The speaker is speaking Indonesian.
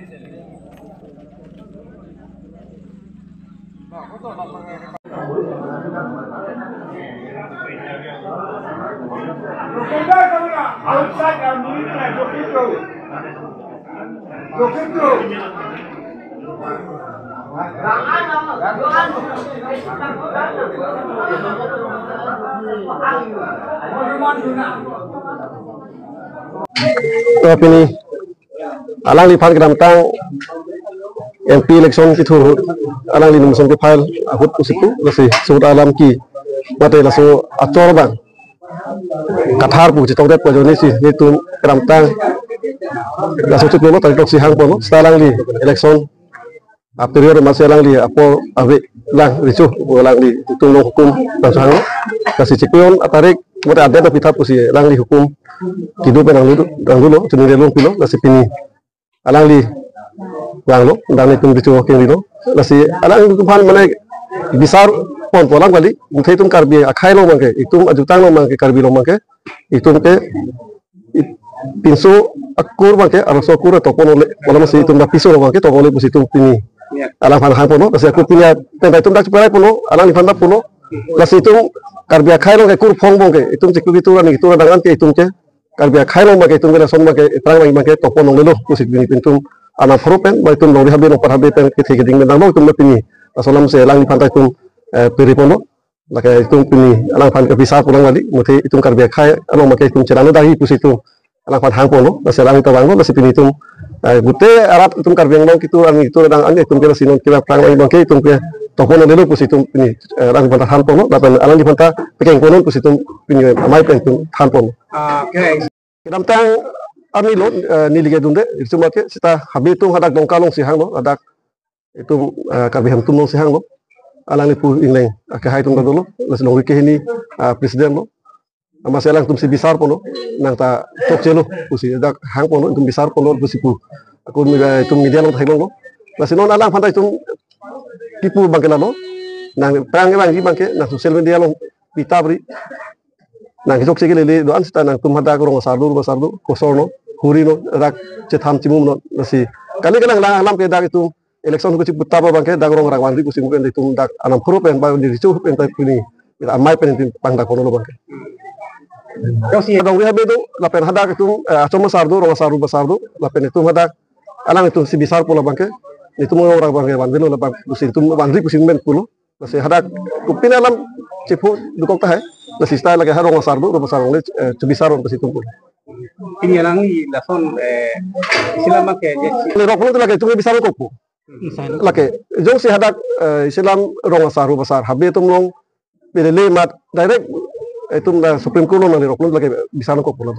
Ini alang lipat ke tang MP election itu alang li nusun ke file akut usiku lasi sebut alam ki mate laso acor bang kathar pu citok dep pojoni si itu keram tang laso cuk nono tak si hang pono setelah li election periode masih alang li apo abe lang ricu ulang li tunggu hukum langsung kasih cipion atarik mate ada pita pusi lang li hukum tidur penang dulu jenis delung pilo lasi pini alang li wang lo dan itu ricu wakin dilo lasi alang itu pan mana besar pon polang kali mungkin itu karbi akai lo mangke itu ajutang lo mangke karbi lo mangke itu ke pinsu akur mangke arus akur atau pon oleh pola masih itu pisu lo mangke toko oleh pusi itu pini alang pan hang pono lasi aku punya tempat itu dak ceperai pono alang di pan pono lasi itu karbi akai lo ke kur phong mangke itu cikgu itu rani itu radangan ke itu ke karbi akai lo mangke itu ke son mangke terang lagi mangke toko nong lelo pusi pini pintu anak propen baik itu nong dihabi nong parhabi pen ketika ding menang lo itu pini asalam selang di pantai itu peripono laki itu pini alang pan bisa pulang lagi mesti itu karbi akai anu mangke itu cerano dahi pusi itu alang pan hang pono lasi alang itu banglo lasi pini itu bute arab itu karbi nong itu ani itu radang ani itu kira sinon kira perang lagi mangke itu ke toko nong lelo pusi itu pini alang di pantai hang pono dapat alang di pantai pekeng pono pusi itu pini amai pen itu hang pono oke kita tang ani lo ni liga dunde itu make kita habi itu hadak dongkalong si hang lo hadak itu karbi ham tumong si hang lo alang lipu ingleng ke hai tung dulu las long ke ini presiden lo ama selang tum si besar pono nang ta tok celo pusi hadak hang pono tum besar pono pusi pu aku itu media lo thai lo las non alang pantai tum tipu bangke lo nang perang bang bangke nang sosial media lo pitabri nang jok segi lele doan sta nang tum hadak rong sardu kosorno hurino rak cetam cimum no nasi kali kadang alam ke dak itu election ko cip betapa bangke dak rong rangwan ribu simu itu dak anam huruf yang baru diricu yang tadi ini kita amai pen pang dak kono bangke kau sih dong lihat itu lapen hadak itu cuma sardu rong sardu lapen itu hadak alam itu si besar pula bangke itu mau orang bangke bandelo lapang musim itu bandri musim ben pulo nasi hadak kupin alam cipu dukok tah nasi style lagi rong sardu le cebisar on situ pun ini alangi lason Islam ke jadi roklo itu lagi itu bisa rokok lagi jauh si hadak Islam rong saru besar habis itu melong pilih mat direct itu Supreme Court nanti roklo lagi bisa rokok pula